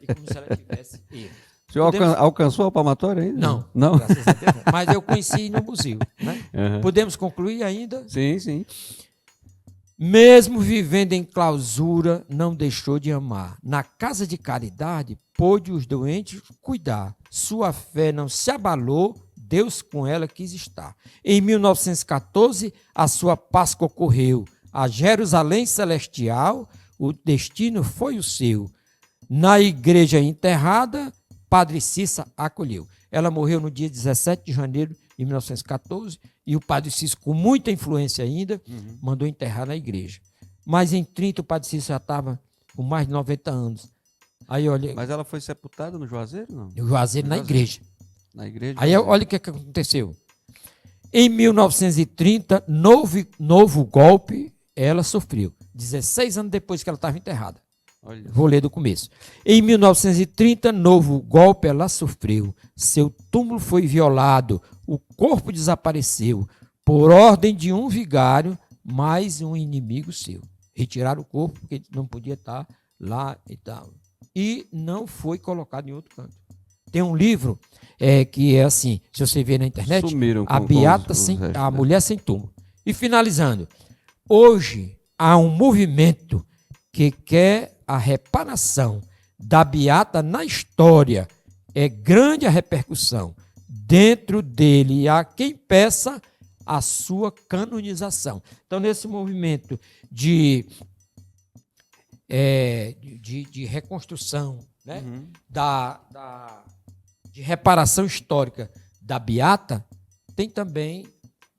E como se ela tivesse erro. O senhor alcançou a palmatória ainda? Não. Graças a Deus. Mas eu conheci no museu. Né? Uhum. Podemos concluir ainda? Sim. Mesmo vivendo em clausura, não deixou de amar. Na casa de caridade, pôde os doentes cuidar. Sua fé não se abalou, Deus com ela quis estar. Em 1914, a sua Páscoa ocorreu. A Jerusalém celestial, o destino foi o seu. Na igreja enterrada, Padre Cícero acolheu. Ela morreu no dia 17 de janeiro de 1914 e o Padre Cícero, com muita influência ainda, mandou enterrar na igreja. Mas em 30 o Padre Cícero já estava com mais de 90 anos. Aí, olha, mas ela foi sepultada no Juazeiro, não? No Juazeiro, na igreja. Na igreja. Aí olha o que aconteceu. Em 1930, novo golpe ela sofreu. 16 anos depois que ela estava enterrada. Olha. Vou ler do começo. Em 1930, novo golpe ela sofreu. Seu túmulo foi violado. O corpo desapareceu. Por ordem de um vigário, mais um inimigo seu. Retiraram o corpo porque não podia estar lá e tal. E não foi colocado em outro canto. Tem um livro que é assim, se você ver na internet, A Mulher Sem Túmulo. E finalizando, hoje há um movimento que quer a reparação da beata na história. É grande a repercussão. Dentro dele há quem peça a sua canonização. Então, nesse movimento de reconstrução, né? De reparação histórica da beata, tem também,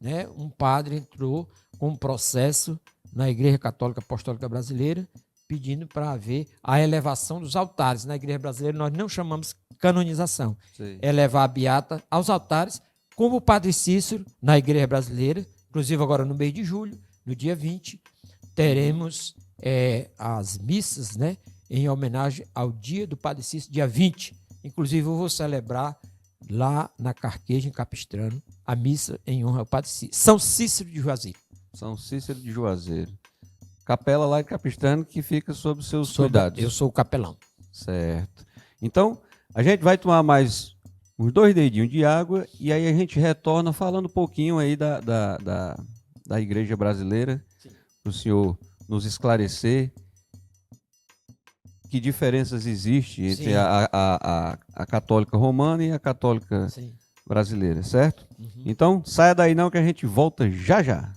né, um padre entrou com um processo na Igreja Católica Apostólica Brasileira, pedindo para haver a elevação dos altares. Na Igreja Brasileira nós não chamamos canonização. Sim. É levar a beata aos altares, como o Padre Cícero, na Igreja Brasileira, inclusive agora no mês de julho, no dia 20, teremos as missas, né, em homenagem ao dia do Padre Cícero, dia 20. Inclusive eu vou celebrar lá na Carqueja, em Capistrano, a missa em honra ao Padre Cícero, São Cícero de Juazeiro. São Cícero de Juazeiro. Capela lá em Capistrano que fica sob seus cuidados. Eu sou o capelão. Certo. Então, a gente vai tomar mais uns 2 dedinhos de água e aí a gente retorna falando um pouquinho aí da Igreja Brasileira, para o senhor nos esclarecer que diferenças existem entre a católica romana e a católica brasileira, certo? Uhum. Então, saia daí não que a gente volta já já.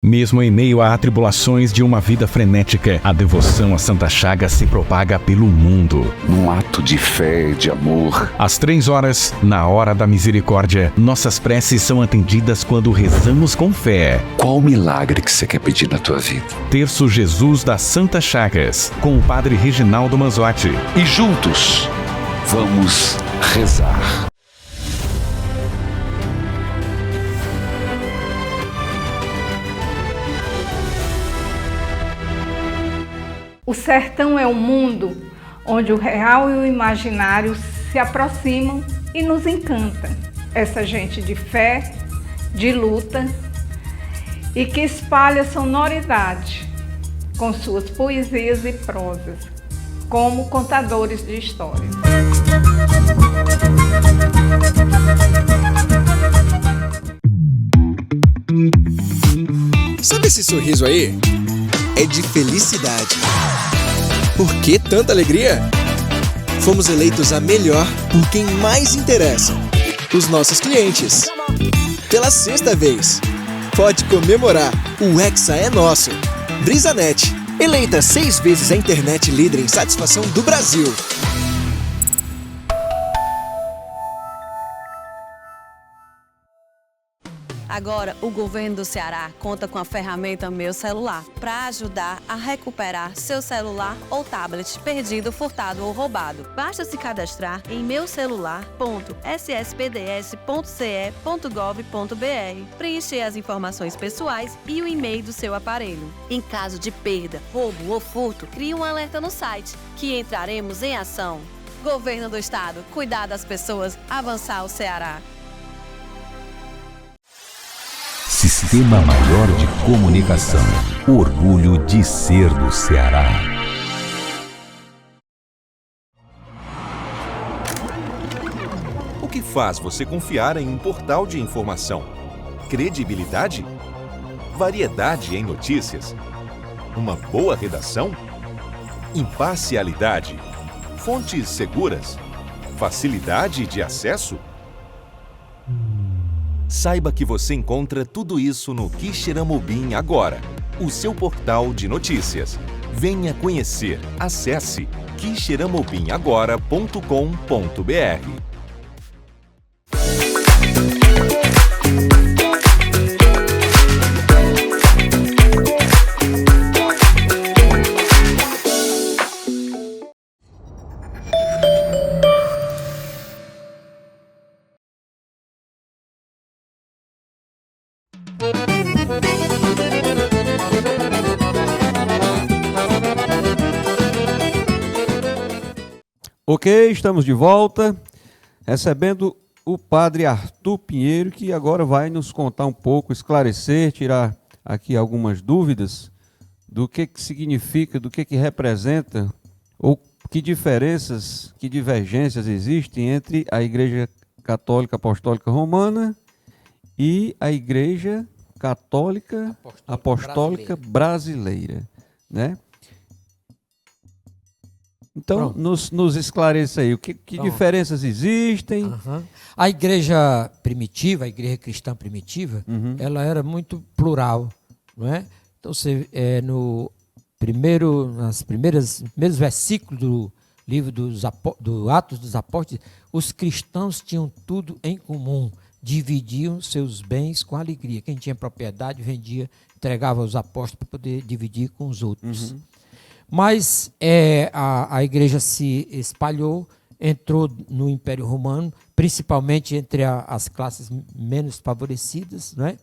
Mesmo em meio a atribulações de uma vida frenética, a devoção a Santa Chaga se propaga pelo mundo. Num ato de fé e de amor. Às 3 horas, na hora da misericórdia, nossas preces são atendidas quando rezamos com fé. Qual milagre que você quer pedir na tua vida? Terço Jesus das Santas Chagas, com o Padre Reginaldo Manzotti. E juntos, vamos rezar. O sertão é um mundo onde o real e o imaginário se aproximam e nos encanta. Essa gente de fé, de luta e que espalha sonoridade com suas poesias e prosas, como contadores de histórias. Sabe esse sorriso aí? É de felicidade. Por que tanta alegria? Fomos eleitos a melhor por quem mais interessa, os nossos clientes. Pela 6ª vez. Pode comemorar, o Hexa é nosso. Brisanet, eleita 6 vezes a internet líder em satisfação do Brasil. Agora, o governo do Ceará conta com a ferramenta Meu Celular para ajudar a recuperar seu celular ou tablet perdido, furtado ou roubado. Basta se cadastrar em meucelular.sspds.ce.gov.br, preencher as informações pessoais e o e-mail do seu aparelho. Em caso de perda, roubo ou furto, crie um alerta no site, que entraremos em ação. Governo do Estado, cuidar das pessoas, avançar o Ceará. Sistema Maior de Comunicação. O orgulho de ser do Ceará. O que faz você confiar em um portal de informação? Credibilidade? Variedade em notícias? Uma boa redação? Imparcialidade? Fontes seguras? Facilidade de acesso? Saiba que você encontra tudo isso no Quixeramobim agora, o seu portal de notícias. Venha conhecer. Acesse quixeramobimagora.com.br. Ok, estamos de volta, recebendo o padre Arthur Pinheiro, que agora vai nos contar um pouco, esclarecer, tirar aqui algumas dúvidas do que significa, do que representa, ou que diferenças, que divergências existem entre a Igreja Católica Apostólica Romana e a Igreja Católica Apostólica Brasileira, né? Então, nos esclareça aí, que diferenças existem? A igreja primitiva, a igreja cristã primitiva, ela era muito plural, não é? Então, você, nos primeiros versículos do livro do Atos dos Apóstolos, os cristãos tinham tudo em comum, dividiam seus bens com alegria. Quem tinha propriedade vendia, entregava aos apóstolos para poder dividir com os outros. Mas a igreja se espalhou, entrou no Império Romano, principalmente entre as classes menos favorecidas, né?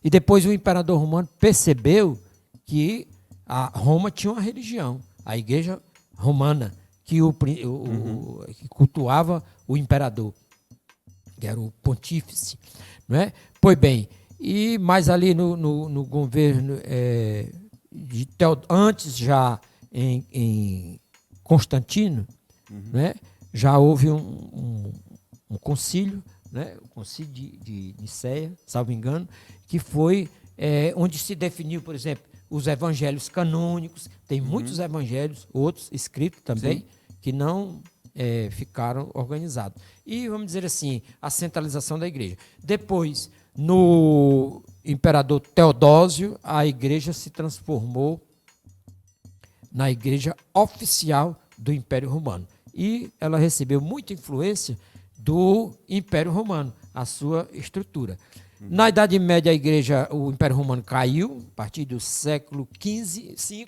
E depois o imperador romano percebeu que a Roma tinha uma religião, a igreja romana, que cultuava o imperador, que era o pontífice, né? Pois bem, e mais ali no governo antes já em Constantino, né, já houve um concílio, né, o concílio de Nicéia, salvo engano, que foi onde se definiu, por exemplo, os evangelhos canônicos. Tem muitos evangelhos, outros escritos também, que não ficaram organizados. E, vamos dizer assim, a centralização da igreja. Depois, no imperador Teodósio, a igreja se transformou na igreja oficial do Império Romano. E ela recebeu muita influência do Império Romano, a sua estrutura. Na Idade Média, o Império Romano caiu, a partir do século XV,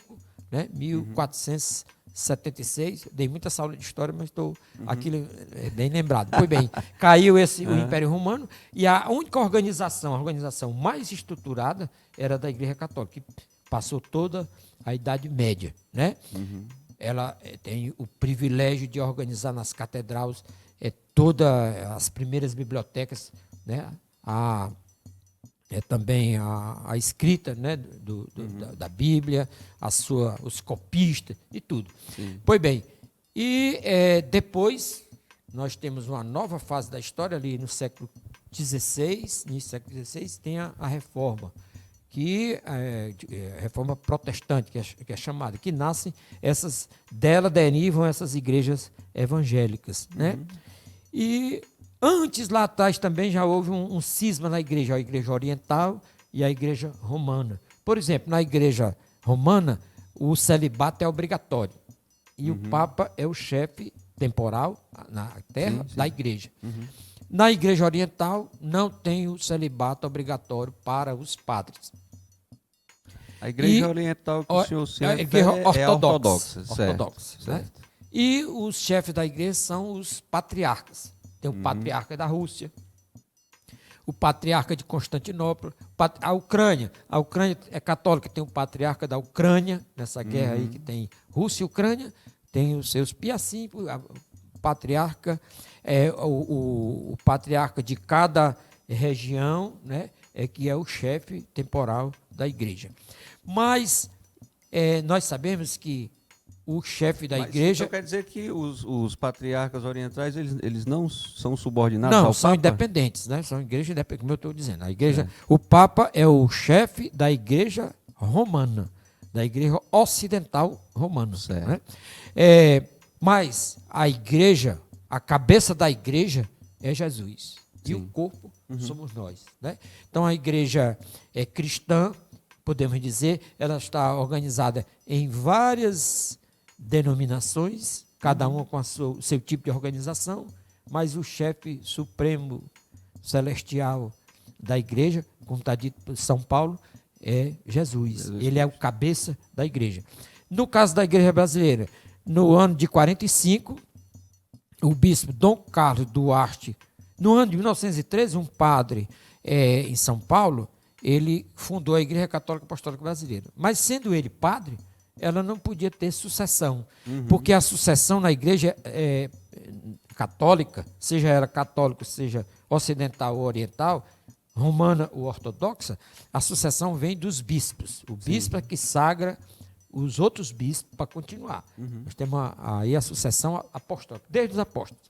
né, 1476. Dei muita aula de história, mas estou aqui bem lembrado. Pois bem, caiu o Império Romano, e a única organização, a organização mais estruturada, era da Igreja Católica, que passou toda a Idade Média, né? Ela tem o privilégio de organizar nas catedrais todas as primeiras bibliotecas, né? Também a escrita, né, da Bíblia, os copistas e tudo. Pois bem, e depois nós temos uma nova fase da história ali no século XVI, início do século XVI, tem a Reforma, que a Reforma Protestante, que é chamada, que nascem dela derivam essas igrejas evangélicas, né? E antes, lá atrás, também já houve um cisma na igreja, a igreja oriental e a igreja romana. Por exemplo, na igreja romana, o celibato é obrigatório. E o Papa é o chefe temporal na terra da igreja. Na igreja oriental, não tem o celibato obrigatório para os padres. A igreja oriental que o senhor se refere é ortodoxa. Ortodoxa, né? E os chefes da igreja são os patriarcas. Tem o patriarca da Rússia, o patriarca de Constantinopla, a Ucrânia. A Ucrânia é católica, tem o patriarca da Ucrânia, nessa guerra aí que tem Rússia e Ucrânia, tem os seus piacim, patriarca, o patriarca de cada região, né, que é o chefe temporal da igreja. Mas nós sabemos que o chefe da igreja... Então quer dizer que os patriarcas orientais, eles não são subordinados ao Não, são Papa? independentes, né? São igrejas independentes, como eu estou dizendo. A igreja, o Papa é o chefe da igreja romana, da igreja ocidental romana. Né? Mas a igreja, a cabeça da igreja é Jesus. Sim. E o corpo somos nós. Né? Então a igreja é cristã, podemos dizer, ela está organizada em várias denominações, cada uma com o seu tipo de organização, mas o chefe supremo celestial da igreja, como está dito por São Paulo, é Jesus. Ele é o cabeça da igreja. No caso da igreja brasileira, no ano de 45, o bispo Dom Carlos Duarte, no ano de 1913, um padre em São Paulo, ele fundou a Igreja Católica Apostólica Brasileira. Mas sendo ele padre, ela não podia ter sucessão, porque a sucessão na igreja católica, seja ela católica, seja ocidental ou oriental, romana ou ortodoxa, a sucessão vem dos bispos. O bispo é que sagra os outros bispos para continuar. Nós temos aí a sucessão apostólica, desde os apóstolos.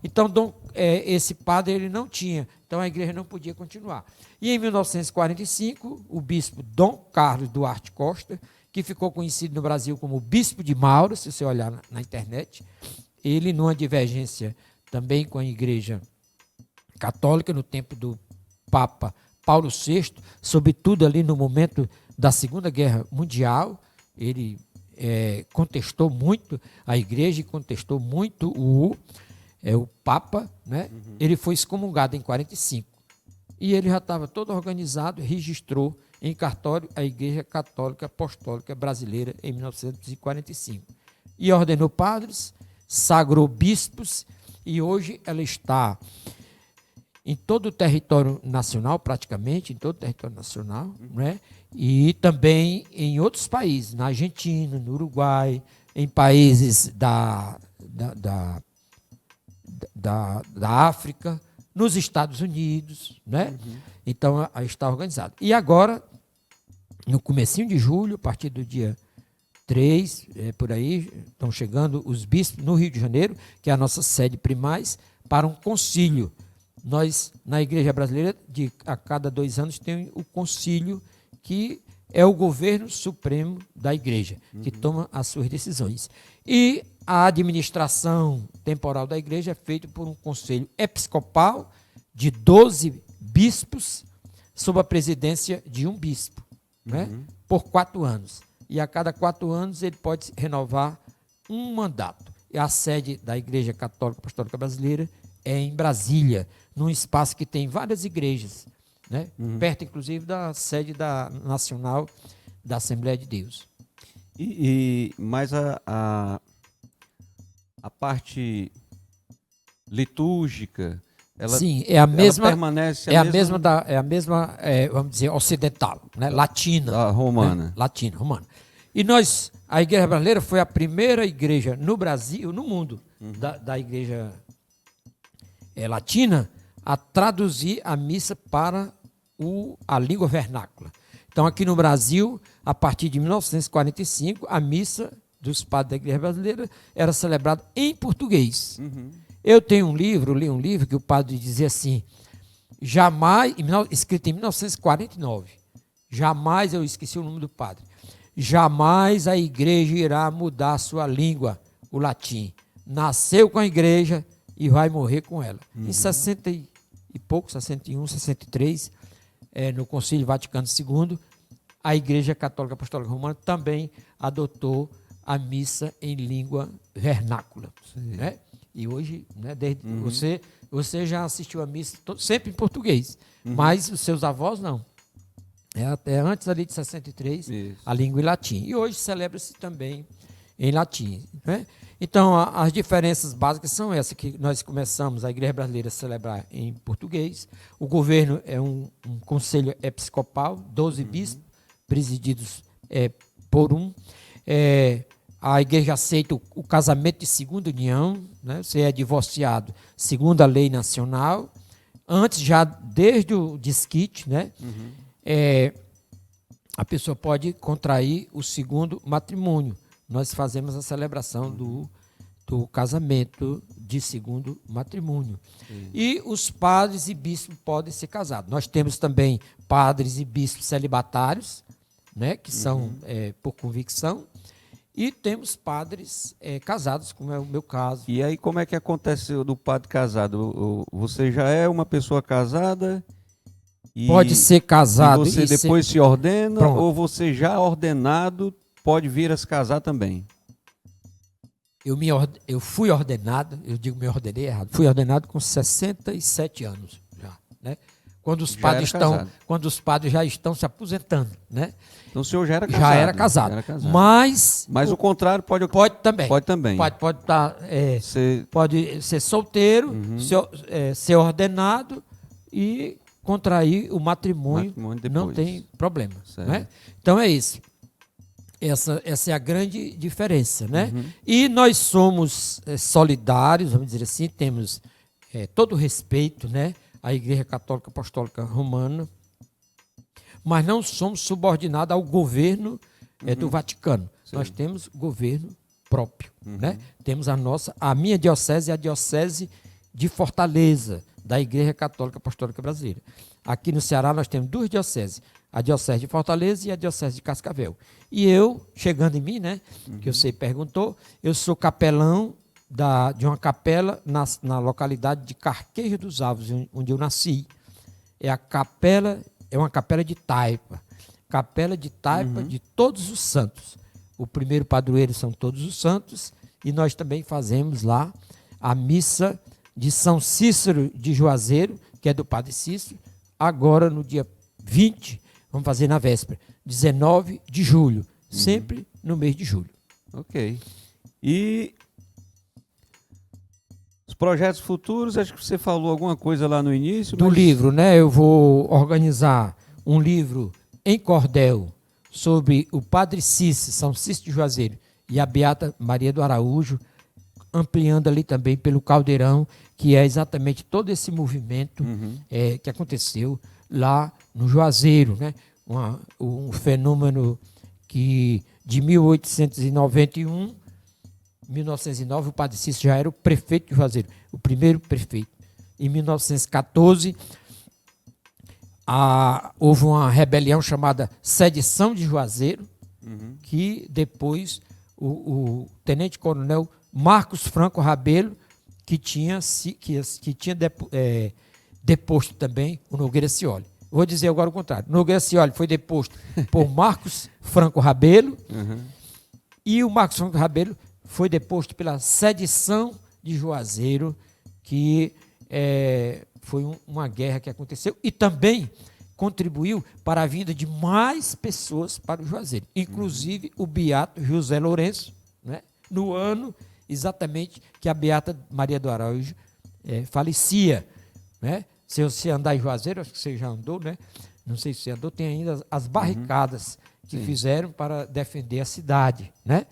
Então, esse padre ele não tinha, então a igreja não podia continuar. E em 1945, o bispo Dom Carlos Duarte Costa, que ficou conhecido no Brasil como Bispo de Mauro, se você olhar na internet, ele, numa divergência também com a Igreja Católica, no tempo do Papa Paulo VI, sobretudo ali no momento da Segunda Guerra Mundial, ele contestou muito a Igreja e contestou muito o Papa, né? Ele foi excomungado em 45. E ele já estava todo organizado, registrou em cartório a Igreja Católica Apostólica Brasileira em 1945. E ordenou padres, sagrou bispos, e hoje ela está em todo o território nacional, praticamente, em todo o território nacional, né? E também em outros países, na Argentina, no Uruguai, em países da África, nos Estados Unidos, né? Então, está organizado. E agora, no comecinho de julho, a partir do dia 3, por aí, estão chegando os bispos no Rio de Janeiro, que é a nossa sede primaz, para um concílio. Nós, na Igreja Brasileira, a cada 2 anos, tem o concílio, que é o governo supremo da Igreja, que toma as suas decisões. E a administração temporal da Igreja é feita por um conselho episcopal de 12 bispos, sob a presidência de um bispo, né? Por 4 anos. E a cada 4 anos ele pode renovar um mandato. E a sede da Igreja Católica Apostólica Brasileira é em Brasília, num espaço que tem várias igrejas, né? Perto, inclusive, da sede nacional da Assembleia de Deus. Mas a parte litúrgica, ela, sim, é a mesma, ela permanece vamos dizer, ocidental, né? Latina, a romana, né? Latina, romana. E a Igreja Brasileira foi a primeira igreja no Brasil, no mundo, da Igreja Latina, a traduzir a missa para a língua vernácula. Então, aqui no Brasil, a partir de 1945, a missa dos padres da Igreja Brasileira era celebrada em português. Eu tenho li um livro que o padre dizia assim, escrito em 1949, jamais, eu esqueci o nome do padre, jamais a Igreja irá mudar a sua língua, o latim. Nasceu com a Igreja e vai morrer com ela. Em 60 e pouco, 61, 63, no Concílio Vaticano II, a Igreja Católica Apostólica Romana também adotou a missa em língua vernácula. Né? E hoje, né, você já assistiu a missa sempre em português, mas os seus avós não. Até antes ali de 63, a língua em latim. E hoje celebra-se também em latim. Né? Então, as diferenças básicas são essas, que nós começamos a Igreja Brasileira a celebrar em português. O governo é um conselho episcopal, 12 bispos, presididos por um. A igreja aceita o casamento de segunda união, né? Você é divorciado segundo a lei nacional. Antes, já desde o desquite, né? A pessoa pode contrair o segundo matrimônio. Nós fazemos a celebração do casamento de segundo matrimônio. E os padres e bispos podem ser casados. Nós temos também padres e bispos celibatários, né, que são por convicção, e temos padres casados, como é o meu caso. E aí, como é que acontece do padre casado? Você já é uma pessoa casada? Pode ser casado. E você depois se ordena? Pronto. Ou você já ordenado pode vir a se casar também? Eu fui ordenado, eu digo me ordenei errado, fui ordenado com 67 anos já, né? Quando os padres já estão se aposentando, né? Então o senhor já era casado. Já era casado. Mas o contrário pode também. Pode também. Pode ser solteiro, ser ordenado e contrair o matrimônio não tem problema, né? Então é isso. Essa é a grande diferença, né? E nós somos solidários, vamos dizer assim, temos todo o respeito, né, à Igreja Católica Apostólica Romana, mas não somos subordinados ao governo do Vaticano. Sim. Nós temos governo próprio, né? Temos a minha diocese é a diocese de Fortaleza, da Igreja Católica Apostólica Brasileira. Aqui no Ceará nós temos duas dioceses, a diocese de Fortaleza e a diocese de Cascavel. E eu, chegando em mim, né, que você perguntou, eu sou capelão de uma capela na localidade de Carqueja dos Alves, onde eu nasci. É uma capela de taipa. Capela de taipa de todos os santos. O primeiro padroeiro são todos os santos e nós também fazemos lá a missa de São Cícero de Juazeiro, que é do Padre Cícero, agora no dia 20, vamos fazer na véspera, 19 de julho, sempre no mês de julho. Ok. E os projetos futuros, acho que você falou alguma coisa lá no início. Do livro, né? Eu vou organizar um livro em cordel sobre o Padre Cícero, São Cícero de Juazeiro, e a Beata Maria do Araújo, ampliando ali também pelo Caldeirão, que é exatamente todo esse movimento que aconteceu lá no Juazeiro, né? Um fenômeno que de 1891, 1909, o Padre Cícero já era o prefeito de Juazeiro, o primeiro prefeito. Em 1914, houve uma rebelião chamada Sedição de Juazeiro, que depois o tenente-coronel Marcos Franco Rabelo, que tinha deposto também o Nogueira Scioli. Vou dizer agora o contrário. Nogueira Scioli foi deposto por Marcos Franco Rabelo e o Marcos Franco Rabelo foi deposto pela Sedição de Juazeiro, que foi uma guerra que aconteceu e também contribuiu para a vinda de mais pessoas para o Juazeiro, inclusive o beato José Lourenço, né, no ano exatamente que a Beata Maria do Araújo falecia, né? Se você andar em Juazeiro, acho que você já andou, né? Não sei se você andou, tem ainda as barricadas que fizeram para defender a cidade, né?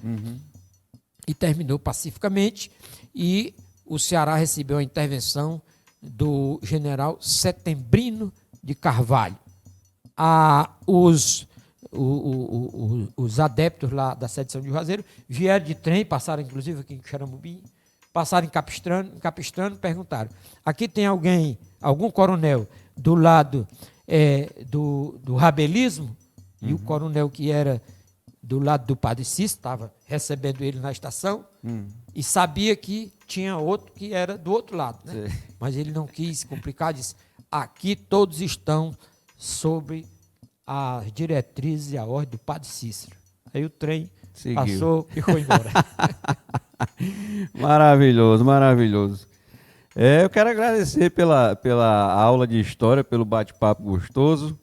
E terminou pacificamente e o Ceará recebeu a intervenção do general Setembrino de Carvalho. Os adeptos lá da Sedição de Juazeiro vieram de trem, passaram inclusive aqui em Xaramubim, passaram em Capistrano, perguntaram: aqui tem algum coronel do lado do rabelismo? E o coronel que era do lado do Padre Cícero estava recebendo ele na estação e sabia que tinha outro que era do outro lado, né? Mas ele não quis complicar, disse: aqui todos estão sobre as diretrizes e a ordem do Padre Cícero. Aí o trem passou e foi embora. Maravilhoso, maravilhoso. Eu quero agradecer pela aula de história, pelo bate-papo gostoso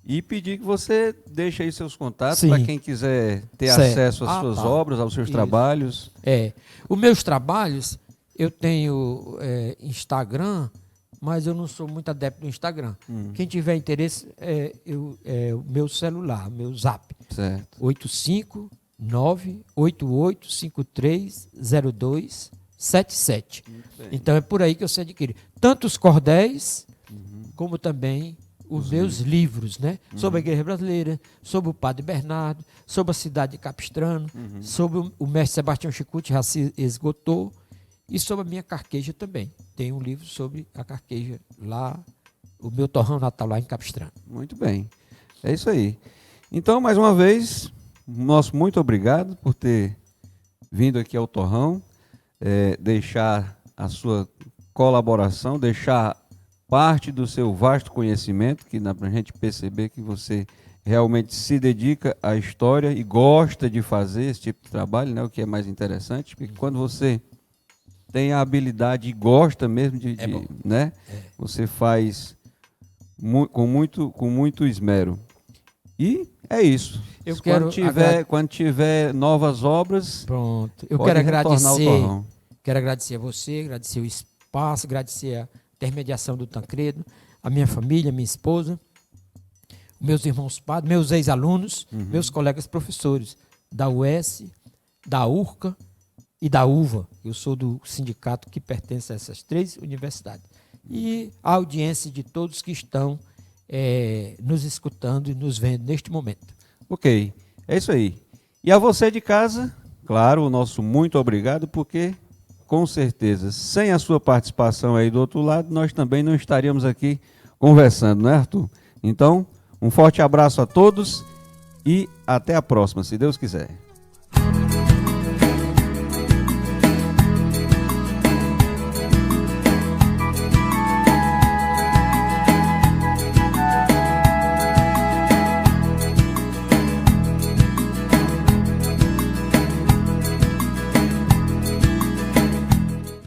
e pedir que você deixe aí seus contatos para quem quiser ter acesso às suas obras, aos seus trabalhos. Os meus trabalhos, eu tenho Instagram, mas eu não sou muito adepto do Instagram. Quem tiver interesse, o meu celular, meu zap. Certo. 85 988530277. Então é por aí que você adquire tanto os cordéis, como também os meus livros, né? Sobre a Igreja Brasileira, sobre o Padre Bernardo, sobre a cidade de Capistrano, sobre o mestre Sebastião Chicuti, já se esgotou, e sobre a minha carqueja também. Tem um livro sobre a carqueja lá, o meu torrão natal lá em Capistrano. Muito bem. É isso aí. Então, mais uma vez, nosso muito obrigado por ter vindo aqui ao Torrão, deixar a sua colaboração, deixar parte do seu vasto conhecimento, que dá para a gente perceber que você realmente se dedica à história e gosta de fazer esse tipo de trabalho, né? O que é mais interessante, porque quando você tem a habilidade e gosta mesmo né? Você faz com muito esmero. E é isso. Quando tiver novas obras, pronto. Eu quero agradecer a você, agradecer o espaço, agradecer a intermediação do Tancredo, a minha família, minha esposa, meus irmãos padres, meus ex-alunos, meus colegas professores da UES, da URCA e da UVA. Eu sou do sindicato que pertence a essas 3 universidades. E a audiência de todos que estão nos escutando e nos vendo neste momento. Ok, é isso aí. E a você de casa, claro, o nosso muito obrigado, porque com certeza, sem a sua participação aí do outro lado, nós também não estaríamos aqui conversando, né, Arthur? Então, um forte abraço a todos e até a próxima, se Deus quiser.